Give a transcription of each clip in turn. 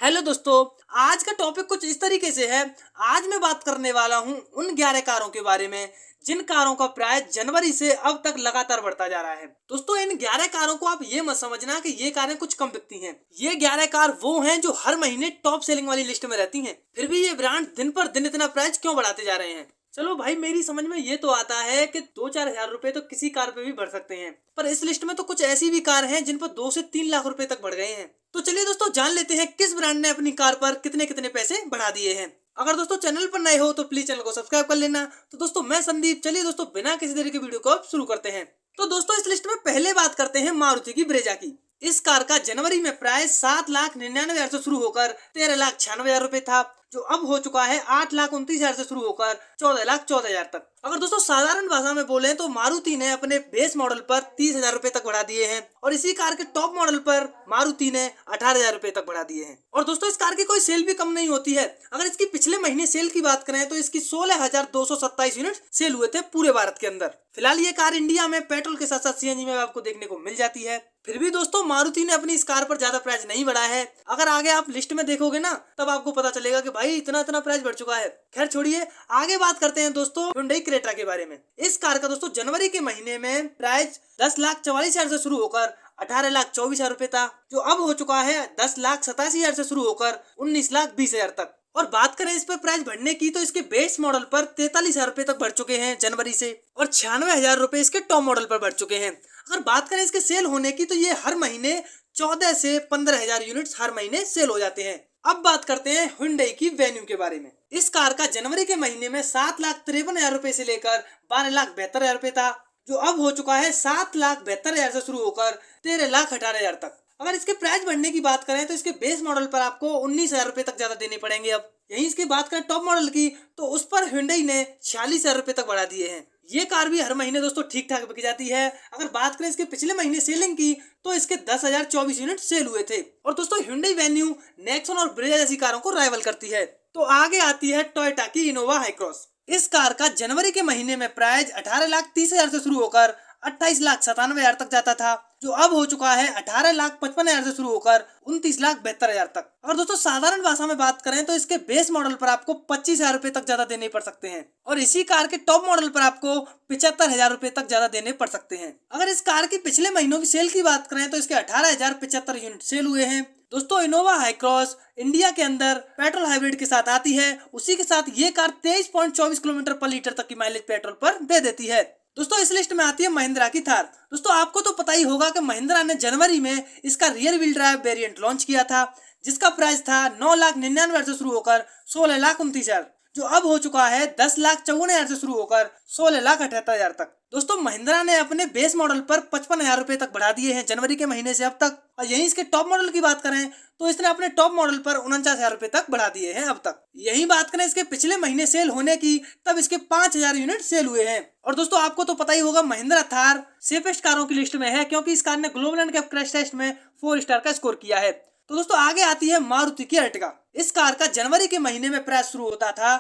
Hello दोस्तों। आज का टॉपिक कुछ इस तरीके से है। आज मैं बात करने वाला हूं उन 11 कारों के बारे में जिन कारों का प्राइस जनवरी से अब तक लगातार बढ़ता जा रहा है। दोस्तों, इन 11 कारों को आप ये मत समझना कि ये कारें कुछ कम बिकती हैं। ये 11 कार वो हैं जो हर महीने टॉप सेलिंग वाली लिस्ट में रहती हैं। फिर भी ये ब्रांड दिन पर दिन इतना प्राइस क्यों बढ़ाते जा रहे हैं? चलो भाई, मेरी समझ में ये तो आता है कि 2-4 हजार रुपए तो किसी कार पे भी बढ़ सकते हैं, पर इस लिस्ट में तो कुछ ऐसी भी कार हैं जिन पर 2 से 3 लाख रुपए तक बढ़ गए हैं। तो चलिए दोस्तों, जान लेते हैं किस ब्रांड ने अपनी कार पर कितने कितने पैसे बढ़ा दिए हैं। अगर दोस्तों चैनल पर नए हो तो प्लीज चैनल को सब्सक्राइब कर लेना। तो दोस्तों, मैं संदीप। चलिए दोस्तों, बिना किसी देरी के वीडियो को अब शुरू करते हैं। तो दोस्तों, इस लिस्ट में पहले बात करते हैं मारुति की ब्रेजा की। इस कार का जनवरी में प्राइस 7,99,000 से शुरू होकर 13,96,000 रुपए था, जो अब हो चुका है 8,29,000 से शुरू होकर 14,14,000 तक। अगर दोस्तों साधारण भाषा में बोले तो मारुति ने अपने बेस मॉडल पर 30,000 रुपए तक बढ़ा दिए हैं और इसी कार के टॉप मॉडल पर मारुति ने 18,000 रुपए तक बढ़ा दिए हैं। और दोस्तों, इस कार की कोई सेल भी कम नहीं होती है। अगर इसकी पिछले महीने सेल की बात करें तो इसकी 16,227 यूनिट सेल हुए थे पूरे भारत के अंदर। फिलहाल ये कार इंडिया में पेट्रोल के साथ साथ सीएनजी में आपको देखने को मिल जाती है। फिर भी दोस्तों, मारुति ने अपनी इस कार पर ज्यादा प्राइस नहीं बढ़ाया है। अगर आगे आप लिस्ट में देखोगे ना, तब आपको पता चलेगा कि भाई इतना इतना प्राइस बढ़ चुका है। खैर छोड़िए, आगे बात करते हैं दोस्तों Hyundai क्रेटा के बारे में। इस कार का दोस्तों जनवरी के महीने में प्राइस 10,44,000 से शुरू होकर 18,24,000 रुपए था, जो अब हो चुका है 10,87,000 से शुरू होकर 19,20,000 तक। और बात करें इस पर प्राइस बढ़ने की तो इसके बेस मॉडल पर 43,000 रुपए तक बढ़ चुके हैं जनवरी से, और 96,000 रुपए इसके टॉप मॉडल पर बढ़ चुके हैं। अगर बात करें इसके सेल होने की तो ये हर महीने 14 से 15,000 यूनिट्स हर महीने सेल हो जाते हैं। अब बात करते हैं Hyundai की वेन्यू के बारे में। इस कार का जनवरी के महीने में 7,53,000 रुपए से लेकर 12,72,000 रुपए था, जो अब हो चुका है 7,72,000 से शुरू होकर 13,18,000 तक। अगर इसके प्राइस बढ़ने की बात करें तो इसके बेस मॉडल पर आपको 19,000 रुपए तक ज्यादा देने पड़ेंगे। अब यहीं इसकी बात करें टॉप मॉडल की तो उस पर Hyundai ने 46,000 रुपए तक बढ़ा दिए हैं। ये कार भी हर महीने दोस्तों ठीक ठाक बिक जाती है। अगर बात करें इसके पिछले महीने सेलिंग की तो इसके 10,024 यूनिट सेल हुए थे। और दोस्तों, Hyundai वेन्यू नेक्सॉन और ब्रेजा जैसी कारों को राइवल करती है। तो आगे आती है टोयोटा की इनोवा हाई क्रॉस। इस कार का जनवरी के महीने में प्राइस 18,30,000 से शुरू होकर 28,97,000 तक जाता था, जो अब हो चुका है 18,55,000 से शुरू होकर 29,72,000 तक। अगर दोस्तों साधारण भाषा में बात करें तो इसके बेस मॉडल पर आपको 25,000 रुपए तक ज्यादा देने पड़ सकते हैं, और इसी कार के टॉप मॉडल पर आपको 75,000 रुपए तक ज्यादा देने पड़ सकते हैं। अगर इस कार की पिछले महीनों की सेल की बात करें तो इसके 18,075 यूनिट सेल हुए हैं। दोस्तों, इनोवा हाई क्रॉस इंडिया के अंदर पेट्रोल हाइब्रिड के साथ आती है। उसी के साथ ये कार 23.24 किलोमीटर पर लीटर तक की माइलेज पेट्रोल पर दे देती है। दोस्तों, इस लिस्ट में आती है महिंद्रा की थार। दोस्तों, आपको तो पता ही होगा कि महिंद्रा ने जनवरी में इसका rear wheel drive variant launch किया था, जिसका प्राइस था 9,99,000 से शुरू होकर 16,29,000, जो अब हो चुका है 10,54,000 से शुरू होकर 16,78,000 तक। दोस्तों, महिंद्रा ने अपने बेस मॉडल पर 55,000 रुपए तक बढ़ा दिए हैं जनवरी के महीने से अब तक। और यहीं इसके टॉप मॉडल की बात करें तो इसने अपने टॉप मॉडल पर 49,000 रुपए तक बढ़ा दिए हैं अब तक। यही बात करें इसके पिछले महीने सेल होने की, तब इसके 5,000 यूनिट सेल हुए हैं। और दोस्तों, आपको तो पता ही होगा महिंद्रा थार सेफेस्ट कारों की लिस्ट में है, क्योंकि इस कार ने global NCAP crash test में 4 स्टार का स्कोर किया है। तो दोस्तों, आगे आती है मारुति की अर्टिगा। इस कार का जनवरी के महीने में प्राइस शुरू होता था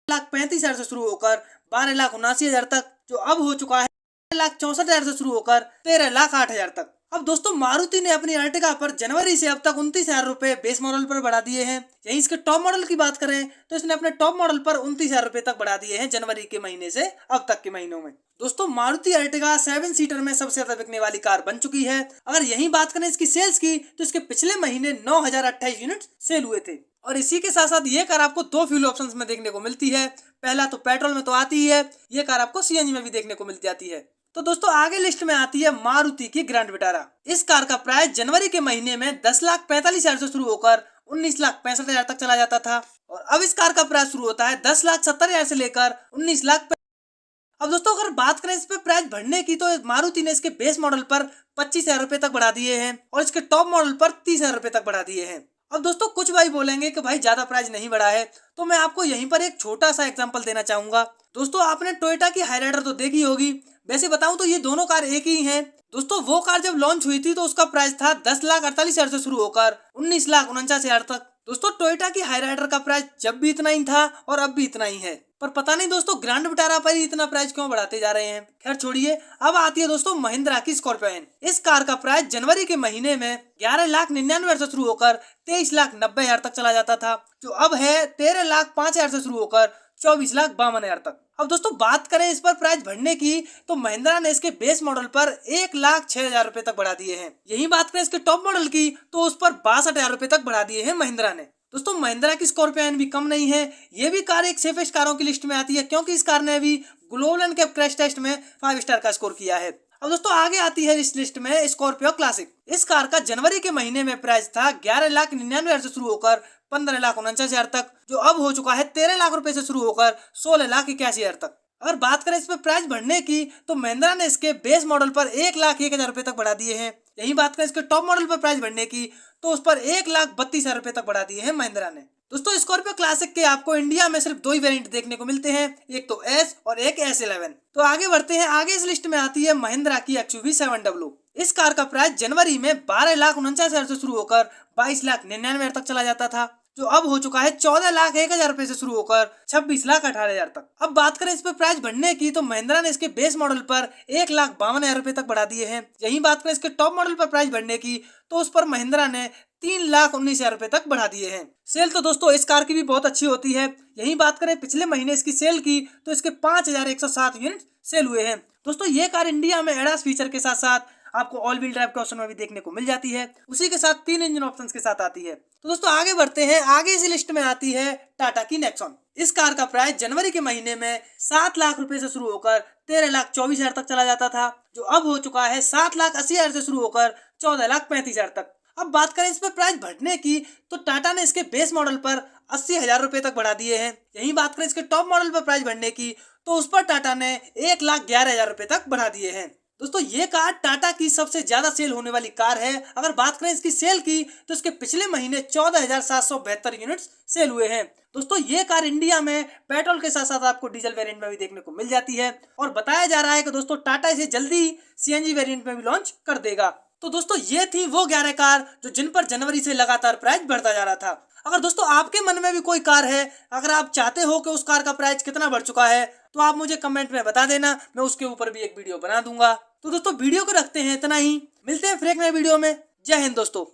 1,35,000 से शुरू होकर 12,79,000 तक, जो अब हो चुका है 1,64,000 से शुरू होकर 13,08,000 तक। अब दोस्तों, मारुति ने अपनी अर्टिगा पर जनवरी से अब तक 29,000 रुपए बेस मॉडल पर बढ़ा दिए हैं। यहीं इसके टॉप मॉडल की बात करें तो इसने अपने टॉप मॉडल पर 29,000 रुपए तक बढ़ा दिए हैं जनवरी के महीने से अब तक के महीनों में। दोस्तों, मारुति अर्टिगा 7 सीटर में सबसे ज्यादा बिकने वाली कार बन चुकी है। अगर यही बात करें इसकी सेल्स की तो इसके पिछले महीने 9,028 यूनिट सेल हुए थे। और इसी के साथ साथ ये कार आपको 2 फ्यूल ऑप्शंस में देखने को मिलती है। पहला तो पेट्रोल में तो आती ही है, ये कार आपको सीएनजी में भी देखने को मिल जाती है। तो दोस्तों, आगे लिस्ट में आती है मारुति की ग्रैंड विटारा। इस कार का प्राइस जनवरी के महीने में 10,45,000 से शुरू होकर 19,65,000 तक चला जाता था, और अब इस कार का प्राइस शुरू होता है 10,70,000 से लेकर 19,00,000। अब दोस्तों, अगर बात करें इस पे प्राइस बढ़ने की तो मारुति ने इसके बेस मॉडल पर 25,000 रुपए तक बढ़ा दिए हैं और इसके टॉप मॉडल पर 30,000 रुपए तक बढ़ा दिए हैं। अब दोस्तों, कुछ भाई बोलेंगे कि भाई ज्यादा प्राइस नहीं बढ़ा है, तो मैं आपको यहीं पर एक छोटा सा एग्जांपल देना चाहूंगा। दोस्तों, आपने टोयोटा की हाईराइडर तो देखी होगी। वैसे बताऊं तो ये दोनों कार एक ही हैं। दोस्तों, वो कार जब लॉन्च हुई थी तो उसका प्राइस था 10,48,000 से शुरू होकर 19,49,000 तक, दोस्तों टोयोटा की हाईराइडर का प्राइस जब भी इतना ही था और अब भी इतना ही है, पर पता नहीं दोस्तों ग्रैंड विटारा पर ही इतना प्राइस क्यों बढ़ाते जा रहे हैं। खैर छोड़िए, अब आती है दोस्तों महिंद्रा की स्कॉर्पियो एन। इस कार का प्राइस जनवरी के महीने में 11,99,000 से शुरू होकर 23,90,000 तक चला जाता था, जो अब है 13,05,000 से शुरू होकर 24,52,000 तक। अब दोस्तों बात करें इस पर प्राइस बढ़ने की, तो महिंद्रा ने इसके बेस मॉडल पर 1,06,000 रुपए तक बढ़ा दिए हैं। यही बात करें इसके टॉप मॉडल की, तो उस पर 62,000 रुपए तक बढ़ा दिए हैं महिंद्रा ने। दोस्तों महिंद्रा की स्कॉर्पियो एन भी कम नहीं है, ये भी कार एक सेफेस्ट कारों की लिस्ट में आती है, क्योंकि इस कार ने भी ग्लोबल एनकैप क्रैश टेस्ट में 5 स्टार का स्कोर किया है। अब दोस्तों आगे आती है इस लिस्ट में स्कॉर्पियो क्लासिक। इस कार का जनवरी के महीने में प्राइस था 11,99,000 से शुरू होकर 15,49,000 तक, जो अब हो चुका है 13 लाख रुपए से शुरू होकर 16,81,000 तक। अगर बात करें इस पर प्राइस बढ़ने की, तो महिंद्रा ने इसके बेस मॉडल पर 1,01,000 रुपए तक बढ़ा दिए हैं। यही बात करें इसके टॉप मॉडल पर प्राइस बढ़ने की, तो उस पर 1,32,000 रुपए तक बढ़ा दिए हैं महिंद्रा ने। दोस्तों स्कॉर्पियो क्लासिक के आपको इंडिया में सिर्फ 2 ही वेरिएंट देखने को मिलते हैं, एक तो एस और एक S11। तो आगे बढ़ते हैं, आगे इस लिस्ट में आती है महिंद्रा की XUV 700। इस कार का प्राइस जनवरी में 12,49,000 से शुरू होकर 22,99,000 तक चला जाता था, जो अब हो चुका है 14,01,000 रुपए से शुरू होकर 26,18,000 तक। अब बात करें इस पर प्राइस बढ़ने की, तो महिंद्रा ने इसके बेस मॉडल पर 1,52,000 रुपए तक बढ़ा दिए हैं। यही बात करें इसके टॉप मॉडल पर प्राइस बढ़ने की, तो उस पर महिंद्रा ने 3,19,000 रुपए तक बढ़ा दिए हैं। सेल तो दोस्तों इस कार की भी बहुत अच्छी होती है। यही बात करें पिछले महीने इसकी सेल की, तो इसके 5,107 यूनिट सेल हुए हैं। दोस्तों ये कार इंडिया में एडास फीचर के साथ साथ आपको ऑल व्हील ड्राइव के ऑप्शन में भी देखने को मिल जाती है, उसी के साथ 3 इंजन ऑप्शन के साथ आती है। तो दोस्तों आगे बढ़ते हैं, आगे इसी लिस्ट में आती है टाटा की नेक्सॉन। इस कार का प्राइस जनवरी के महीने में 7 लाख रुपए से शुरू होकर 13,24,000 तक चला जाता था, जो अब हो चुका है 7,80,000 से शुरू होकर 14,35,000 तक। अब बात करें इस पर प्राइस बढ़ने की, तो टाटा ने इसके बेस मॉडल पर 80,000 रुपए तक बढ़ा दिए हैं। यही बात करें इसके टॉप मॉडल पर प्राइस बढ़ने की, तो उस पर टाटा ने 1,11,000 रुपए तक बढ़ा दिए हैं। दोस्तों ये कार टाटा की सबसे ज्यादा सेल होने वाली कार है। अगर बात करें इसकी सेल की, तो इसके पिछले महीने 14,772 यूनिट्स सेल हुए हैं। दोस्तों ये कार इंडिया में पेट्रोल के साथ साथ आपको डीजल वेरिएंट में भी देखने को मिल जाती है, और बताया जा रहा है कि दोस्तों टाटा इसे जल्दी CNG वेरिएंट में भी लॉन्च कर देगा। तो दोस्तों ये थी वो 11 कार जो जिन पर जनवरी से लगातार प्राइस बढ़ता जा रहा था। अगर दोस्तों आपके मन में भी कोई कार है, अगर आप चाहते हो कि उस कार का प्राइस कितना बढ़ चुका है, तो आप मुझे कमेंट में बता देना, मैं उसके ऊपर भी एक वीडियो बना दूंगा। तो दोस्तों वीडियो को रखते हैं इतना ही, मिलते हैं फिर एक नए वीडियो में। जय हिंद दोस्तों।